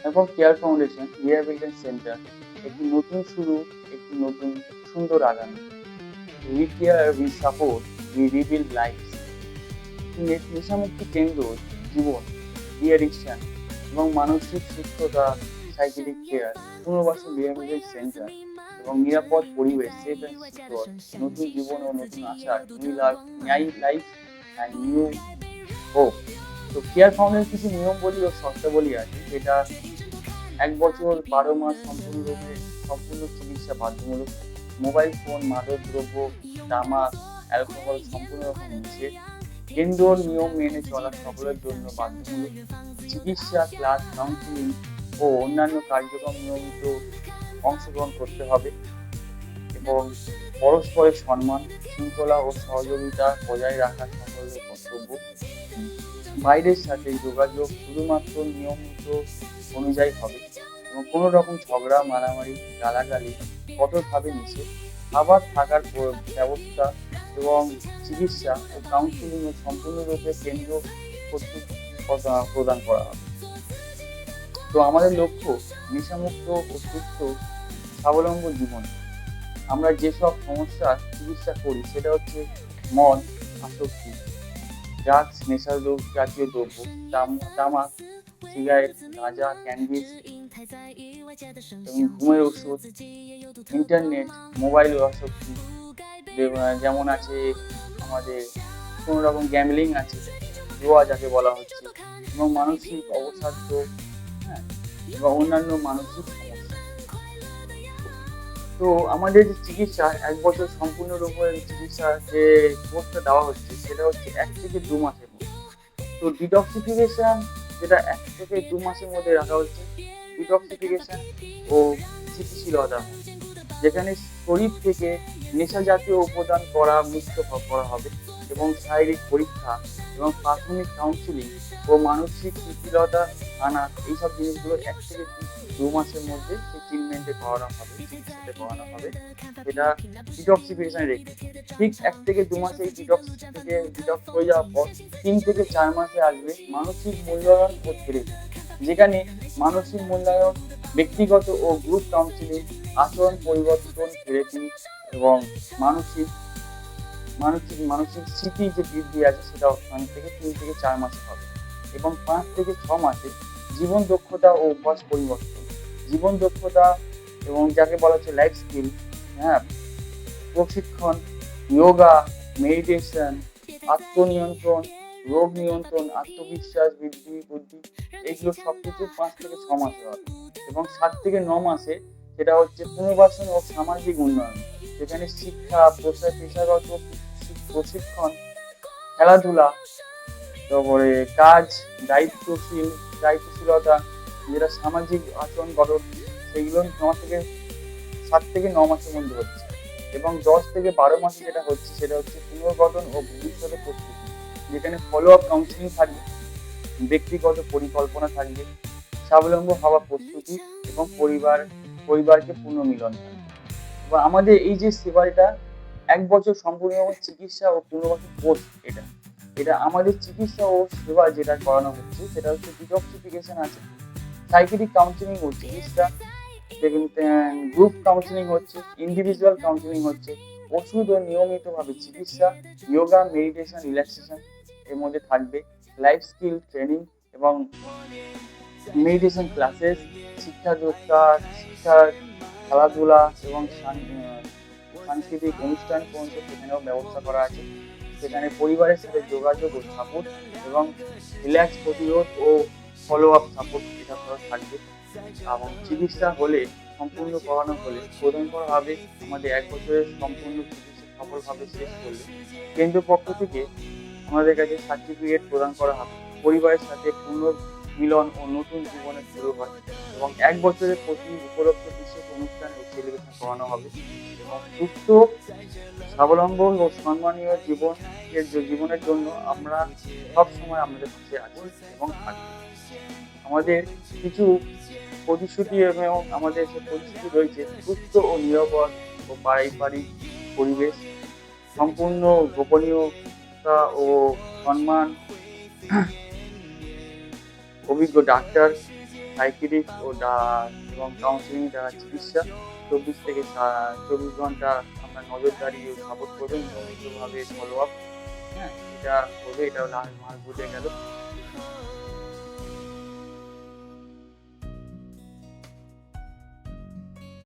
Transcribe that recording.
এবং care foundation rehabilitation centre একটি নতুন শুরু, একটি নতুন সুন্দর আগামী। We care, we support, we rebuild life. নেশামুক্তি কেন্দ্র, জীবন, ডি অ্যাডিকশন এবং মানসিক সুস্থতা, সাইকেলিক কেয়ার, পুনর্বাসন রিহ্যাবিলিটেশন সেন্টার এবং নিরাপদ পরিবেশ, সেফ অ্যান্ড সিকিউর, নতুন জীবন ও নতুন আশা, new life and new hope. তো কেয়ার ফাউন্ডেশন কিছু নিয়মাবলী ও শর্তাবলী আছে, যেটা ১ বছর ১২ মাস সম্পূর্ণরূপে সম্পূর্ণ চিকিৎসা বাধ্যমূলক। মোবাইল ফোন, মাদক দ্রব্য, তামাক, অ্যালকোহল সম্পূর্ণরূপে নিষেধ। কেন্দ্র নিয়ম মেনে চলা সকলের জন্য বাধ্যমূলক। চিকিৎসা, ক্লাস, কাউন্সিলিং ও অন্যান্য কার্যক্রম নিয়মিত অংশগ্রহণ করতে হবে এবং পরস্পরের সম্মান, শৃঙ্খলা ও সহযোগিতা বজায় রাখা সকলের কর্তব্য। বাইরের সাথে যোগাযোগ শুধুমাত্র নিয়মিত অনুযায়ী হবে এবং কোনো রকম ঝগড়া, মারামারি, গালাগালি কঠোরভাবে নিষেধ। খাবার, থাকার ব্যবস্থা এবং চিকিৎসা ও কাউন্সিলিং সম্পূর্ণরূপে কেন্দ্র কর্তৃক প্রদান করা হবে। তো আমাদের লক্ষ্য নেশামুক্ত ও সুস্থ স্বাবলম্বী জীবন। আমরা যেসব সমস্যার চিকিৎসা করি সেটা হচ্ছে মদ আসক্তি, ড্রাগস নেশা জাতীয় দ্রব্য, তামাক, সিগারেট, গাঁজা, ক্যান্ডিস এবং ঘুমের ওষুধ, ইন্টারনেট, মোবাইল আসক্তি, যেমন আছে আমাদের কোনো রকম গ্যামলিং আছে, জুয়া যাকে বলা হচ্ছে, এবং মানসিক অবসাদ্য, হ্যাঁ, এবং অন্যান্য মানসিক সমস্যা। তো আমাদের যে চিকিৎসা ১ বছর সম্পূর্ণরূপে চিকিৎসা যে কোর্সটা দেওয়া হচ্ছে সেটা হচ্ছে ১ থেকে ২ মাসের মধ্যে। তো ডিটক্সিফিকেশন যেটা ১ থেকে ২ মাসের মধ্যে রাখা হচ্ছে, ডিটক্সিফিকেশন ও স্থিতিশীলতা, যেখানে শরীর থেকে নেশা জাতীয় উপাদান মুক্ত করা হবে এবং শারীরিক পরীক্ষা এবং প্রাথমিক কাউন্সিলিং ও মানসিক স্থিতিশীলতা আনা, এইসব জিনিসগুলো ১ থেকে ২ মাসের মধ্যে সেই ট্রিটমেন্টে করানো হবে, চিকিৎসাতে করানো হবে। এটা ডিটক্সিফিকেশন রেখে ঠিক ১ থেকে ২ মাসে এই ডিটক্স হয়ে যাওয়ার পর ৩ থেকে ৪ মাসে আসবে মানসিক মূল্যায়ন ও থেরাপি, যেখানে মানসিক মূল্যায়ন, ব্যক্তিগত ও গ্রুপ কাউন্সিলিং, আচরণ পরিবর্তন থেরাপি এবং মানসিক মানসিক মানসিক স্মৃতি যে বৃদ্ধি আছে সেটা ওখান থেকে ৩ থেকে ৪ মাসে হবে এবং ৫ থেকে ৬ মাসে জীবন দক্ষতা ও অভ্যাস পরিবর্তন, জীবন দক্ষতা এবং যাকে বলা হচ্ছে লাইফ স্কিল, হ্যাঁ, প্রশিক্ষণ, যোগা, মেডিটেশন, আত্মনিয়ন্ত্রণ, রোগ নিয়ন্ত্রণ, আত্মবিশ্বাস বৃদ্ধি, বুদ্ধি, এগুলো সবকিছু ৫ থেকে ৬ মাসে হবে এবং ৭ থেকে ৯ মাসে সেটা হচ্ছে পুনর্বাসন ও সামাজিক উন্নয়ন, যেখানে শিক্ষা, পেশাগত প্রশিক্ষণ, খেলাধুলা, তারপরে কাজ, দায়িত্বশীলতা, যেটা সামাজিক আচরণ গঠন, সেগুলো 7 থেকে 9 মাসের মধ্যে হচ্ছে এবং ১০ থেকে ১২ মাসে যেটা হচ্ছে সেটা হচ্ছে পুনর্গঠন ও ভবিষ্যতের প্রস্তুতি, যেখানে ফলো আপ কাউন্সিলিং থাকবে, ব্যক্তিগত পরিকল্পনা থাকবে, স্বাবলম্বী হওয়ার প্রস্তুতি এবং পরিবারকে পুনর্মিলন থাকবে। এবং আমাদের এই যে সেবাটা ১ বছর সম্পূর্ণ চিকিৎসা ও পুনর্বাসন কোর্স, এটা এটা আমাদের চিকিৎসা ও সেবা যেটা করানো হচ্ছে সেটা হচ্ছে ডিটক্সিফিকেশন আছে, সাইকেট্রিক কাউন্সিলিং ও চিকিৎসা, গ্রুপ কাউন্সিলিং হচ্ছে, ইন্ডিভিজুয়াল কাউন্সিলিং হচ্ছে, ওষুধ ও নিয়মিতভাবে চিকিৎসা, যোগা, মেডিটেশন, রিল্যাক্সেশন এর মধ্যে থাকবে, লাইফ স্কিল ট্রেনিং এবং মেডিটেশন ক্লাসেস, শিক্ষা, খেলাধুলা এবং সাংস্কৃতিক অনুষ্ঠান পর্যন্ত সেখানেও ব্যবস্থা করা আছে। সেখানে পরিবারের সাথে যোগাযোগ ও সাপোর্ট এবং রিল্যাক্স প্রতিরোধ ও ফলো আপ সাপোর্ট এটা করা থাকবে এবং চিকিৎসা হলে সম্পূর্ণ করানো হলে প্রদান করা হবে আমাদের ১ বছরের সম্পূর্ণ চিকিৎসা সফলভাবে শেষ করলে কেন্দ্র পক্ষ থেকে আমাদের কাছে সার্টিফিকেট প্রদান করা হবে, পরিবারের সাথে পুনর্মিলন ও নতুন জীবনের শুরু হয় এবং ১ বছরের প্রতি উপলক্ষে বিশেষ অনুষ্ঠান ও সেলিব্রেশন করানো হবে এবং সুস্থ, স্বাবলম্বী ও সম্মানীয় জীবনের জন্য আমরা সবসময় আমাদের পাশে আছি এবং থাকবো। আমাদের কিছু প্রতিশ্রুতি এবং আমাদের যে প্রতিশ্রুতি রয়েছে, সুস্থ ও নিরাপদ ও পারিবারিক পরিবেশ, সম্পূর্ণ গোপনীয়তা ও সম্মান, অভিজ্ঞ ডাক্তার, সাইকিয়াট্রিস্ট এবং কাউন্সেলিং দ্বারা চিকিৎসা ২৪ থেকে ২৪ ঘন্টা আমরা নজরদারি ও সাপোর্ট করবেন নিয়মিতভাবে ফলো আপ। হ্যাঁ? এটা করবে, এটা হলো মাস বোঝা গেল।